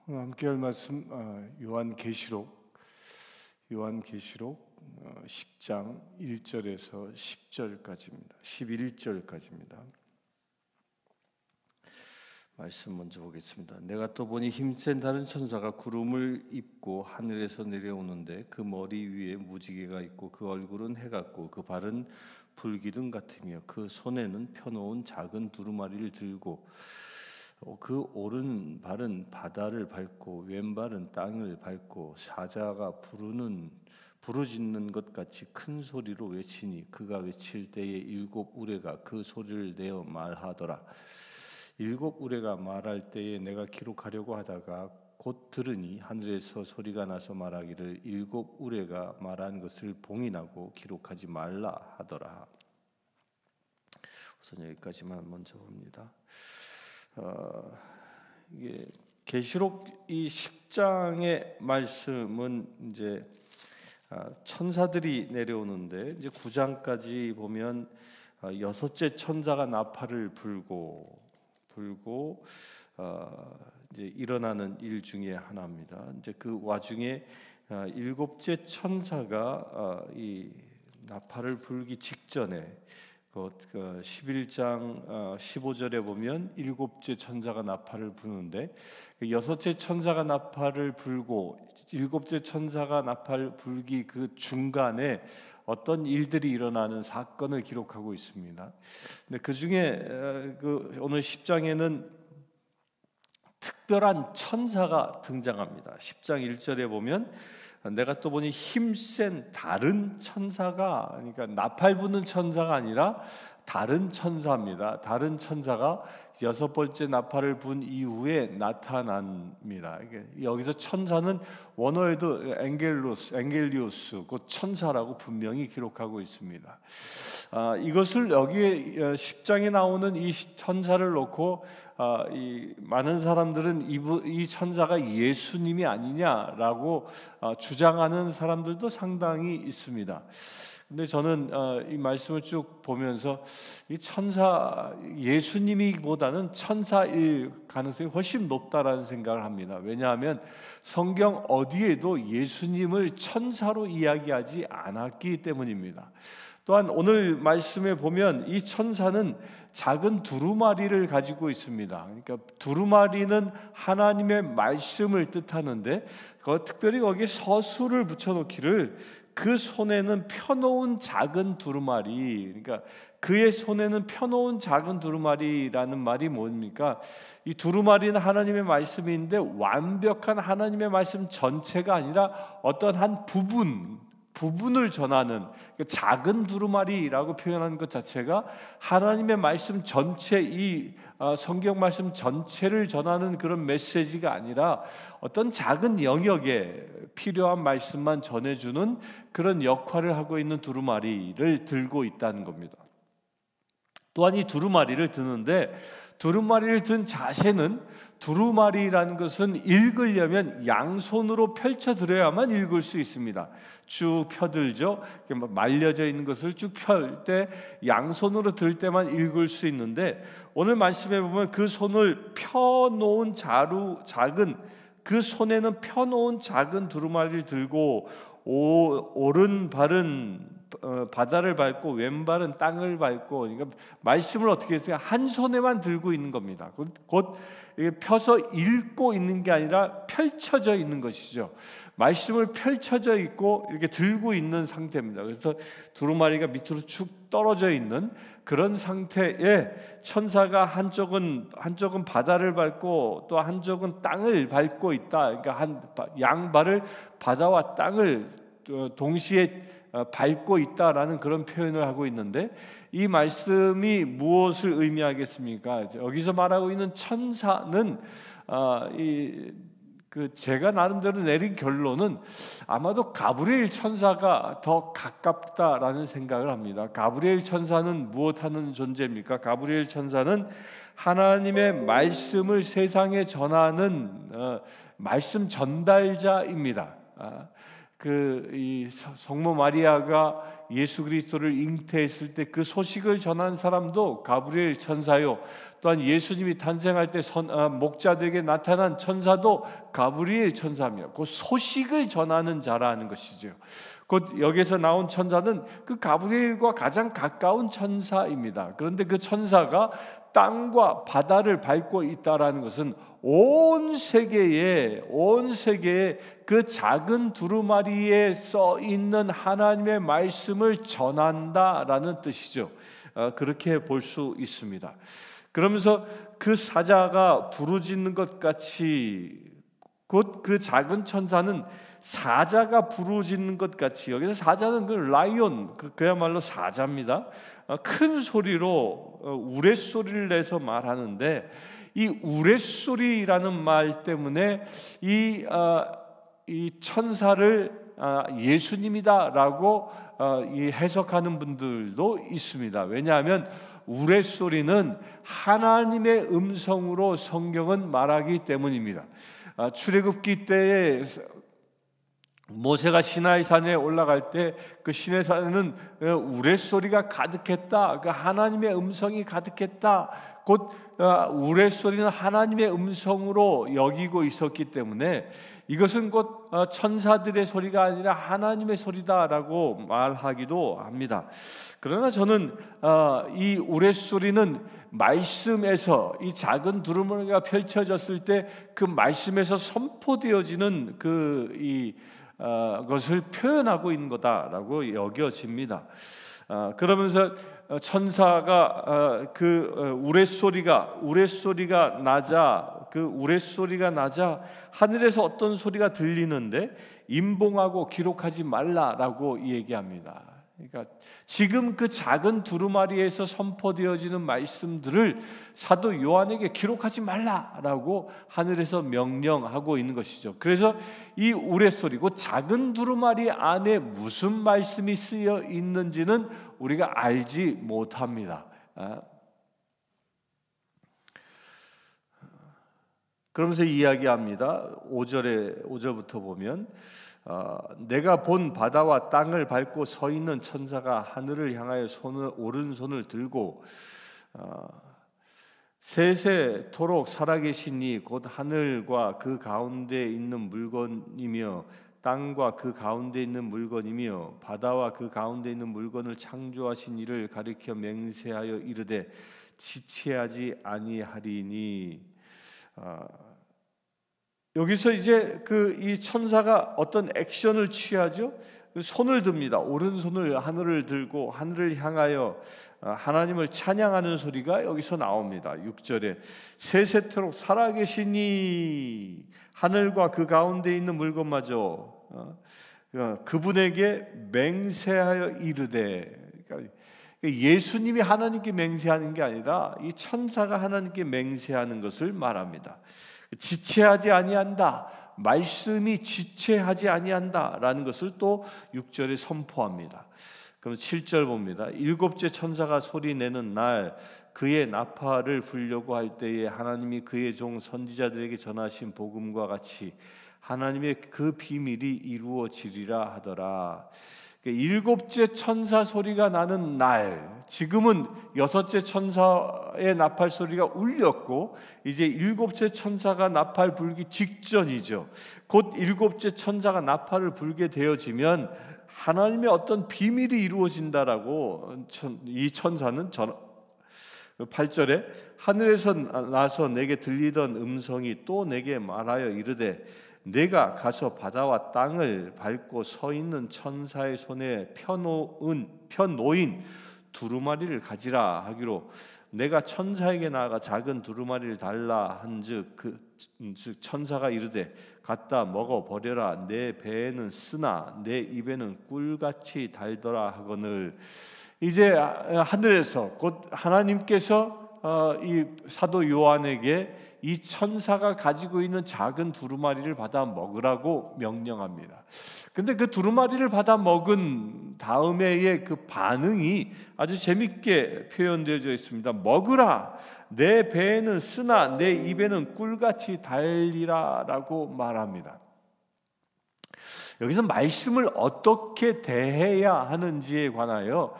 함께할 말씀 요한계시록 10장 1절에서 10절까지입니다. 11절까지입니다. 말씀 먼저 보겠습니다. 내가 또 보니 힘센 다른 천사가 구름을 입고 하늘에서 내려오는데 그 머리 위에 무지개가 있고 그 얼굴은 해 같고 그 발은 불기둥 같으며 그 손에는 펴놓은 작은 두루마리를 들고 그 오른 발은 바다를 밟고 왼발은 땅을 밟고 사자가 부르짖는 것 같이 큰 소리로 외치니 그가 외칠 때에 일곱 우레가 그 소리를 내어 말하더라. 일곱 우레가 말할 때에 내가 기록하려고 하다가 곧 들으니 하늘에서 소리가 나서 말하기를 일곱 우레가 말한 것을 봉인하고 기록하지 말라 하더라. 우선 여기까지만 먼저 봅니다. 이게 계시록 이 10장의 말씀은 이제 천사들이 내려오는데 이제 9장까지 보면 여섯째 천사가 나팔을 불고 이제 일어나는 일 중에 하나입니다. 이제 그 와중에 일곱째 천사가 이 나팔을 불기 직전에 11장 15절에 보면 일곱째 천사가 나팔을 부는데 여섯째 천사가 나팔을 불고 일곱째 천사가 나팔 불기 그 중간에 어떤 일들이 일어나는 사건을 기록하고 있습니다. 근데 그 중에 오늘 10장에는 특별한 천사가 등장합니다. 10장 1절에 보면 내가 또 보니 힘센 다른 천사가, 그러니까 나팔 부는 천사가 아니라 다른 천사입니다. 다른 천사가 여섯 번째 나팔을 분 이후에 나타납니다. 여기서 천사는 원어에도 엥겔리오스, 곧 천사라고 분명히 기록하고 있습니다. 이것을 여기에 10장에 나오는 이 천사를 놓고 이 많은 사람들은 이 천사가 예수님이 아니냐라고 주장하는 사람들도 상당히 있습니다. 근데 저는 이 말씀을 쭉 보면서 이 천사 예수님이보다는 천사일 가능성이 훨씬 높다라는 생각을 합니다. 왜냐하면 성경 어디에도 예수님을 천사로 이야기하지 않았기 때문입니다. 또한 오늘 말씀에 보면 이 천사는 작은 두루마리를 가지고 있습니다. 그러니까 두루마리는 하나님의 말씀을 뜻하는데 특별히 거기에 서술을 붙여놓기를 그 손에는 펴놓은 작은 두루마리, 그러니까 그의 손에는 펴놓은 작은 두루마리라는 말이 뭡니까? 이 두루마리는 하나님의 말씀인데 완벽한 하나님의 말씀 전체가 아니라 어떤 한 부분을 전하는 작은 두루마리라고 표현하는 것 자체가 하나님의 말씀 전체, 이 성경 말씀 전체를 전하는 그런 메시지가 아니라 어떤 작은 영역에 필요한 말씀만 전해주는 그런 역할을 하고 있는 두루마리를 들고 있다는 겁니다. 또한 이 두루마리를 드는데 두루마리를 든 자세는, 두루마리라는 것은 읽으려면 양손으로 펼쳐들어야만 읽을 수 있습니다. 쭉 펴들죠. 말려져 있는 것을 쭉 펼 때 양손으로 들 때만 읽을 수 있는데 오늘 말씀에 보면 그 손을 펴놓은 그 손에는 펴놓은 작은 두루마리를 들고 오른 발은 바다를 밟고 왼발은 땅을 밟고, 그러니까 말씀을 어떻게 했어요? 한 손에만 들고 있는 겁니다. 곧 펴서 읽고 있는 게 아니라 펼쳐져 있는 것이죠. 말씀을 펼쳐져 있고 이렇게 들고 있는 상태입니다. 그래서 두루마리가 밑으로 축 떨어져 있는 그런 상태에 천사가 한쪽은 바다를 밟고 또 한쪽은 땅을 밟고 있다. 그러니까 양발을 바다와 땅을 동시에 밟고 있다라는 그런 표현을 하고 있는데 이 말씀이 무엇을 의미하겠습니까? 여기서 말하고 있는 천사는 제가 나름대로 내린 결론은 아마도 가브리엘 천사가 더 가깝다라는 생각을 합니다. 가브리엘 천사는 무엇하는 존재입니까? 가브리엘 천사는 하나님의 말씀을 세상에 전하는 말씀 전달자입니다. 이 성모 마리아가 예수 그리스도를 잉태했을 때 그 소식을 전한 사람도 가브리엘 천사요, 또한 예수님이 탄생할 때 목자들에게 나타난 천사도 가브리엘 천사입니다. 그 소식을 전하는 자라는 것이죠. 곧 여기서 나온 천사는 그 가브리엘과 가장 가까운 천사입니다. 그런데 그 천사가 땅과 바다를 밟고 있다라는 것은 온 세계에 그 작은 두루마리에 써 있는 하나님의 말씀을 전한다라는 뜻이죠. 그렇게 볼 수 있습니다. 그러면서 그 사자가 부르짖는 것 같이, 곧 그 작은 천사는 사자가 부르짖는 것 같이, 여기서 사자는 그 라이온, 그야말로 사자입니다. 큰 소리로 우레소리를 내서 말하는데, 이 우레소리라는 말 때문에 이 천사를 예수님이다라고 해석하는 분들도 있습니다. 왜냐하면 우레소리는 하나님의 음성으로 성경은 말하기 때문입니다. 출애굽기 때에 모세가 시나이산에 올라갈 때 그 시내산에는 우레소리가 가득했다. 그 하나님의 음성이 가득했다. 곧 우레소리는 하나님의 음성으로 여기고 있었기 때문에 이것은 곧 천사들의 소리가 아니라 하나님의 소리다라고 말하기도 합니다. 그러나 저는 이 우레소리는 말씀에서, 이 작은 두루마리가 펼쳐졌을 때 그 말씀에서 선포되어지는 것을 표현하고 있는 거다라고 여겨집니다. 그러면서 천사가 그 우레소리가 나자 하늘에서 어떤 소리가 들리는데 임봉하고 기록하지 말라라고 얘기합니다. 그러니까 지금 그 작은 두루마리에서 선포되어지는 말씀들을 사도 요한에게 기록하지 말라라고 하늘에서 명령하고 있는 것이죠. 그래서 이 우레소리, 그 작은 두루마리 안에 무슨 말씀이 쓰여 있는지는 우리가 알지 못합니다. 그러면서 이야기합니다. 5절부터 보면 내가 본 바다와 땅을 밟고 서 있는 천사가 하늘을 향하여 오른손을 들고 세세토록 살아계신 이 곧 하늘과 그 가운데 있는 물건이며 땅과 그 가운데 있는 물건이며 바다와 그 가운데 있는 물건을 창조하신 이를 가리켜 맹세하여 이르되 지체하지 아니하리니. 여기서 이제 이 천사가 어떤 액션을 취하죠. 손을 듭니다. 오른손을 하늘을 들고 하늘을 향하여 하나님을 찬양하는 소리가 여기서 나옵니다. 6절에 세세토록 살아계시니 하늘과 그 가운데 있는 물건마저 그분에게 맹세하여 이르되. 그러니까 예수님이 하나님께 맹세하는 게 아니라 이 천사가 하나님께 맹세하는 것을 말합니다. 지체하지 아니한다, 말씀이 지체하지 아니한다라는 것을 또 6절에 선포합니다. 그럼 7절 봅니다. 일곱째 천사가 소리내는 날 그의 나팔을 불려고 할 때에 하나님이 그의 종 선지자들에게 전하신 복음과 같이 하나님의 그 비밀이 이루어지리라 하더라. 일곱째 천사 소리가 나는 날, 지금은 여섯째 천사의 나팔 소리가 울렸고 이제 일곱째 천사가 나팔 불기 직전이죠. 곧 일곱째 천사가 나팔을 불게 되어지면 하나님의 어떤 비밀이 이루어진다라고 이 천사는 8절에 하늘에서 나서 내게 들리던 음성이 또 내게 말하여 이르되 내가 가서 바다와 땅을 밟고 서 있는 천사의 손에 펴놓인 두루마리를 가지라 하기로 내가 천사에게 나아가 작은 두루마리를 달라 한즉 즉 천사가 이르되 갖다 먹어 버려라 내 배에는 쓰나 내 입에는 꿀같이 달더라 하거늘. 이제 하늘에서 곧 하나님께서 이 사도 요한에게 이 천사가 가지고 있는 작은 두루마리를 받아 먹으라고 명령합니다. 근데 그 두루마리를 받아 먹은 다음에의 그 반응이 아주 재밌게 표현되어져 있습니다. 먹으라, 내 배에는 쓰나 내 입에는 꿀같이 달리라라고 말합니다. 여기서 말씀을 어떻게 대해야 하는지에 관하여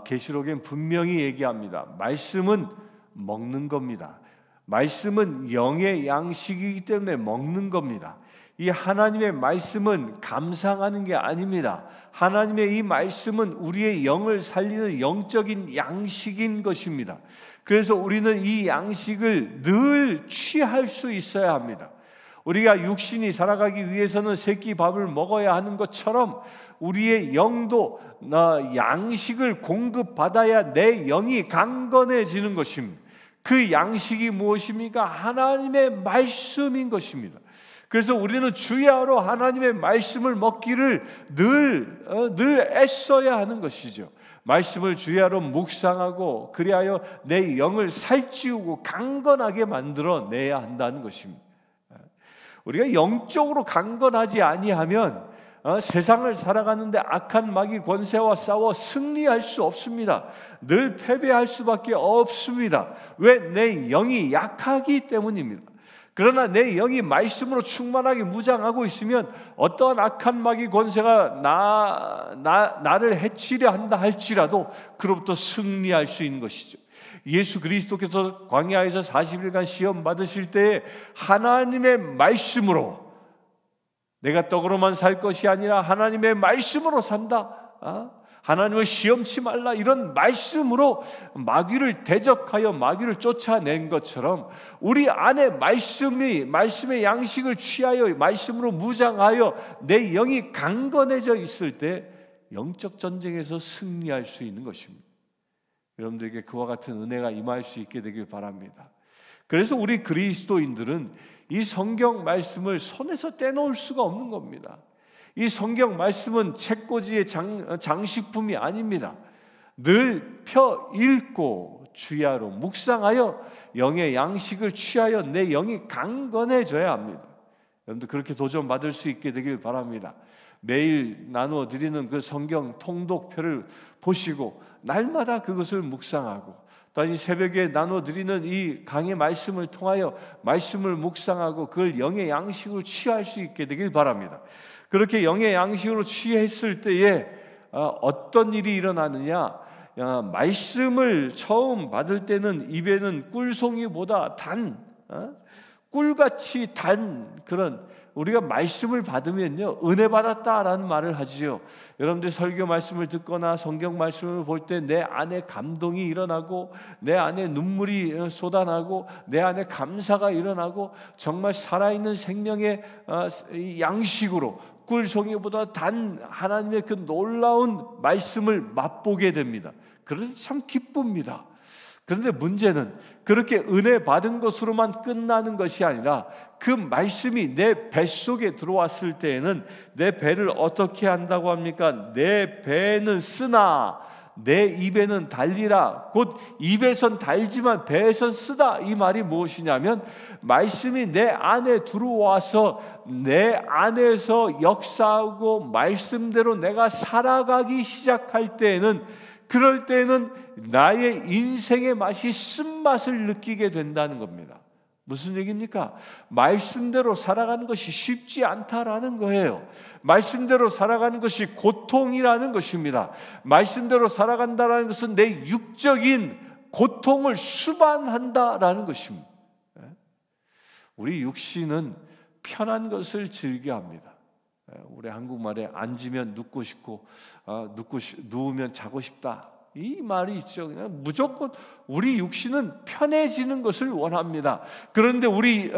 계시록엔 분명히 얘기합니다. 말씀은 먹는 겁니다. 말씀은 영의 양식이기 때문에 먹는 겁니다. 이 하나님의 말씀은 감상하는 게 아닙니다. 하나님의 이 말씀은 우리의 영을 살리는 영적인 양식인 것입니다. 그래서 우리는 이 양식을 늘 취할 수 있어야 합니다. 우리가 육신이 살아가기 위해서는 새끼 밥을 먹어야 하는 것처럼 우리의 영도 양식을 공급받아야 내 영이 강건해지는 것입니다. 그 양식이 무엇입니까? 하나님의 말씀인 것입니다. 그래서 우리는 주야로 하나님의 말씀을 먹기를 늘 애써야 하는 것이죠. 말씀을 주야로 묵상하고 그리하여 내 영을 살찌우고 강건하게 만들어내야 한다는 것입니다. 우리가 영적으로 강건하지 아니하면 세상을 살아가는데 악한 마귀 권세와 싸워 승리할 수 없습니다. 늘 패배할 수밖에 없습니다. 왜? 내 영이 약하기 때문입니다. 그러나 내 영이 말씀으로 충만하게 무장하고 있으면 어떠한 악한 마귀 권세가 나를 해치려 한다 할지라도 그로부터 승리할 수 있는 것이죠. 예수 그리스도께서 광야에서 40일간 시험 받으실 때에 하나님의 말씀으로 내가 떡으로만 살 것이 아니라 하나님의 말씀으로 산다, 하나님을 시험치 말라, 이런 말씀으로 마귀를 대적하여 마귀를 쫓아낸 것처럼 우리 안에 말씀의 양식을 취하여 말씀으로 무장하여 내 영이 강건해져 있을 때 영적 전쟁에서 승리할 수 있는 것입니다. 여러분들에게 그와 같은 은혜가 임할 수 있게 되길 바랍니다. 그래서 우리 그리스도인들은 이 성경 말씀을 손에서 떼놓을 수가 없는 겁니다. 이 성경 말씀은 책꽂이의 장식품이 아닙니다. 늘 펴 읽고 주야로 묵상하여 영의 양식을 취하여 내 영이 강건해져야 합니다. 여러분들 그렇게 도전받을 수 있게 되길 바랍니다. 매일 나누어 드리는 그 성경 통독표를 보시고 날마다 그것을 묵상하고 또 이 새벽에 나누어 드리는 이 강의 말씀을 통하여 말씀을 묵상하고 그걸 영의 양식으로 취할 수 있게 되길 바랍니다. 그렇게 영의 양식으로 취했을 때에 어떤 일이 일어나느냐? 말씀을 처음 받을 때는 입에는 꿀송이보다 꿀같이 단 그런, 우리가 말씀을 받으면요 은혜 받았다라는 말을 하지요. 여러분들 설교 말씀을 듣거나 성경 말씀을 볼 때 내 안에 감동이 일어나고 내 안에 눈물이 쏟아나고 내 안에 감사가 일어나고 정말 살아있는 생명의 양식으로 꿀송이보다 단 하나님의 그 놀라운 말씀을 맛보게 됩니다. 그래서 참 기쁩니다. 그런데 문제는 그렇게 은혜 받은 것으로만 끝나는 것이 아니라 그 말씀이 내 뱃속에 들어왔을 때에는 내 배를 어떻게 한다고 합니까? 내 배는 쓰나 내 입에는 달리라. 곧 입에선 달지만 배에선 쓰다. 이 말이 무엇이냐면 말씀이 내 안에 들어와서 내 안에서 역사하고 말씀대로 내가 살아가기 시작할 때에는, 그럴 때는 나의 인생의 맛이 쓴맛을 느끼게 된다는 겁니다. 무슨 얘기입니까? 말씀대로 살아가는 것이 쉽지 않다라는 거예요. 말씀대로 살아가는 것이 고통이라는 것입니다. 말씀대로 살아간다라는 것은 내 육적인 고통을 수반한다라는 것입니다. 우리 육신은 편한 것을 즐겨합니다. 우리 한국말에 앉으면 눕고 싶고 누우면 자고 싶다, 이 말이 있죠. 그냥 무조건 우리 육신은 편해지는 것을 원합니다. 그런데 우리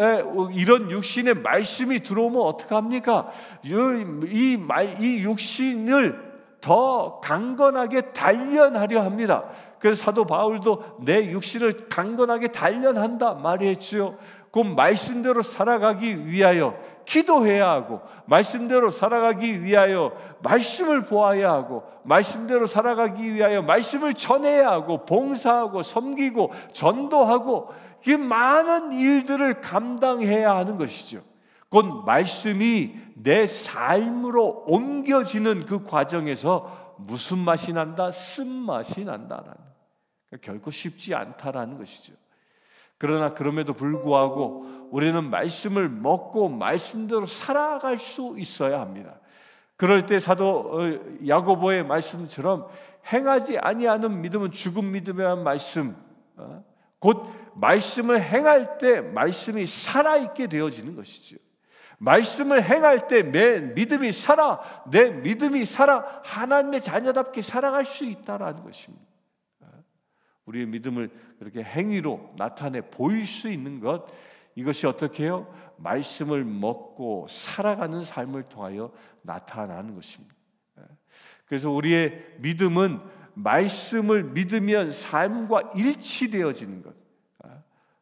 이런 육신의 말씀이 들어오면 어떡합니까? 이 육신을 더 강건하게 단련하려 합니다. 그래서 사도 바울도 내 육신을 강건하게 단련한다 말했지요. 그 말씀대로 살아가기 위하여 기도해야 하고, 말씀대로 살아가기 위하여 말씀을 보아야 하고, 말씀대로 살아가기 위하여 말씀을 전해야 하고, 봉사하고 섬기고 전도하고, 이 많은 일들을 감당해야 하는 것이죠. 곧 말씀이 내 삶으로 옮겨지는 그 과정에서 무슨 맛이 난다? 쓴맛이 난다라는, 결코 쉽지 않다라는 것이죠. 그러나 그럼에도 불구하고 우리는 말씀을 먹고 말씀대로 살아갈 수 있어야 합니다. 그럴 때 사도 야고보의 말씀처럼 행하지 아니하는 믿음은 죽은 믿음이라는 말씀, 곧 말씀을 행할 때 말씀이 살아있게 되어지는 것이죠. 말씀을 행할 때 내 믿음이 살아 하나님의 자녀답게 살아갈 수 있다라는 것입니다. 우리의 믿음을 그렇게 행위로 나타내 보일 수 있는 것, 이것이 어떻게 해요? 말씀을 먹고 살아가는 삶을 통하여 나타나는 것입니다. 그래서 우리의 믿음은 말씀을 믿으면 삶과 일치되어지는 것,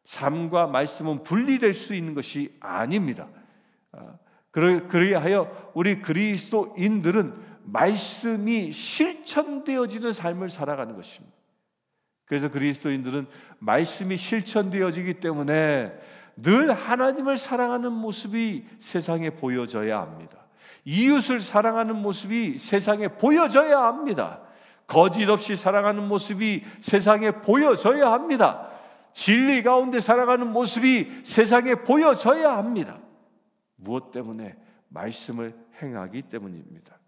삶과 말씀은 분리될 수 있는 것이 아닙니다. 그리하여 우리 그리스도인들은 말씀이 실천되어지는 삶을 살아가는 것입니다. 그래서 그리스도인들은 말씀이 실천되어지기 때문에 늘 하나님을 사랑하는 모습이 세상에 보여져야 합니다. 이웃을 사랑하는 모습이 세상에 보여져야 합니다. 거짓 없이 사랑하는 모습이 세상에 보여져야 합니다. 진리 가운데 살아가는 모습이 세상에 보여져야 합니다. 무엇 때문에? 말씀을 행하기 때문입니다.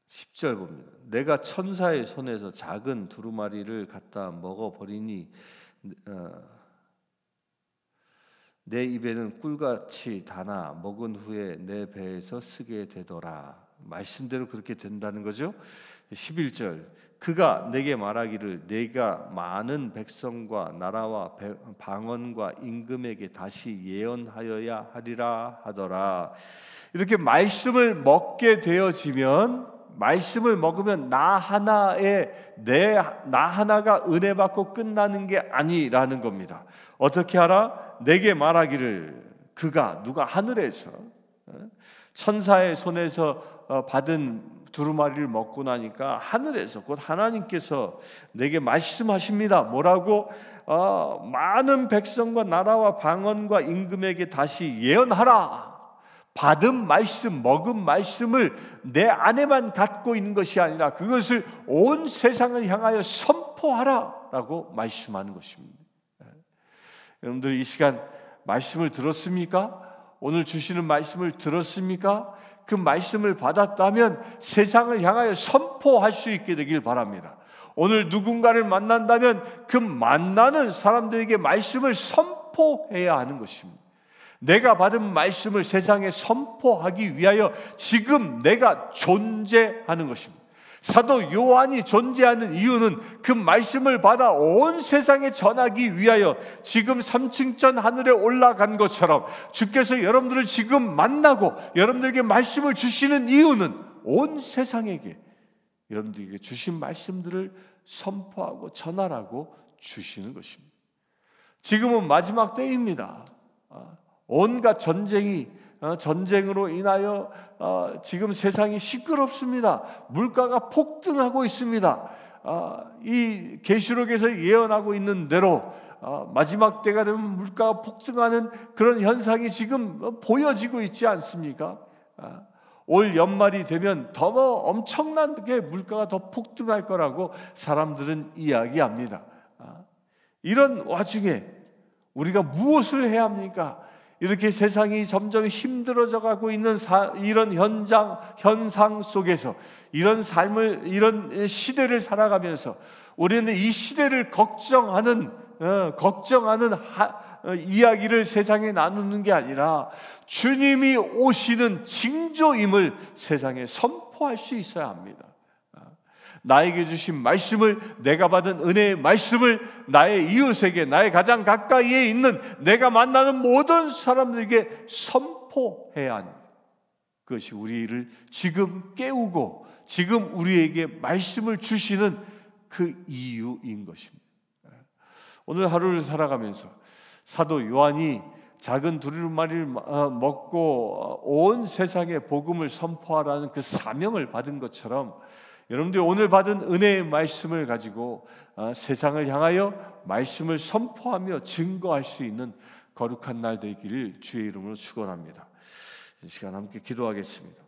10절 봅니다. 내가 천사의 손에서 작은 두루마리를 갖다 먹어버리니 내 입에는 꿀같이 다나 먹은 후에 내 배에서 쓰게 되더라. 말씀대로 그렇게 된다는 거죠. 11절 그가 내게 말하기를 내가 많은 백성과 나라와 방언과 임금에게 다시 예언하여야 하리라 하더라. 이렇게 말씀을 먹게 되어지면, 말씀을 먹으면 나 하나가 은혜 받고 끝나는 게 아니라는 겁니다. 어떻게 하라? 내게 말하기를, 그가, 누가? 하늘에서 천사의 손에서 받은 두루마리를 먹고 나니까 하늘에서, 곧 하나님께서 내게 말씀하십니다. 뭐라고? 많은 백성과 나라와 방언과 임금에게 다시 예언하라. 받은 말씀, 먹은 말씀을 내 안에만 갖고 있는 것이 아니라 그것을 온 세상을 향하여 선포하라 라고 말씀하는 것입니다. 여러분들 이 시간 말씀을 들었습니까? 오늘 주시는 말씀을 들었습니까? 그 말씀을 받았다면 세상을 향하여 선포할 수 있게 되길 바랍니다. 오늘 누군가를 만난다면 그 만나는 사람들에게 말씀을 선포해야 하는 것입니다. 내가 받은 말씀을 세상에 선포하기 위하여 지금 내가 존재하는 것입니다. 사도 요한이 존재하는 이유는 그 말씀을 받아 온 세상에 전하기 위하여 지금 3층전 하늘에 올라간 것처럼 주께서 여러분들을 지금 만나고 여러분들에게 말씀을 주시는 이유는 온 세상에게 여러분들에게 주신 말씀들을 선포하고 전하라고 주시는 것입니다. 지금은 마지막 때입니다. 온갖 전쟁으로 인하여 지금 세상이 시끄럽습니다. 물가가 폭등하고 있습니다. 이 계시록에서 예언하고 있는 대로 마지막 때가 되면 물가가 폭등하는 그런 현상이 지금 보여지고 있지 않습니까? 올 연말이 되면 더 엄청나게 물가가 더 폭등할 거라고 사람들은 이야기합니다. 이런 와중에 우리가 무엇을 해야 합니까? 이렇게 세상이 점점 힘들어져 가고 있는 이런 현상 속에서 이런 시대를 살아가면서 우리는 이 시대를 걱정하는 이야기를 세상에 나누는 게 아니라 주님이 오시는 징조임을 세상에 선포할 수 있어야 합니다. 나에게 주신 말씀을, 내가 받은 은혜의 말씀을 나의 이웃에게, 나의 가장 가까이에 있는 내가 만나는 모든 사람들에게 선포해야 하는 그것이 우리를 지금 깨우고 지금 우리에게 말씀을 주시는 그 이유인 것입니다. 오늘 하루를 살아가면서 사도 요한이 작은 두루마리를 먹고 온 세상에 복음을 선포하라는 그 사명을 받은 것처럼 여러분들이 오늘 받은 은혜의 말씀을 가지고 세상을 향하여 말씀을 선포하며 증거할 수 있는 거룩한 날 되기를 주의 이름으로 축원합니다. 이 시간 함께 기도하겠습니다.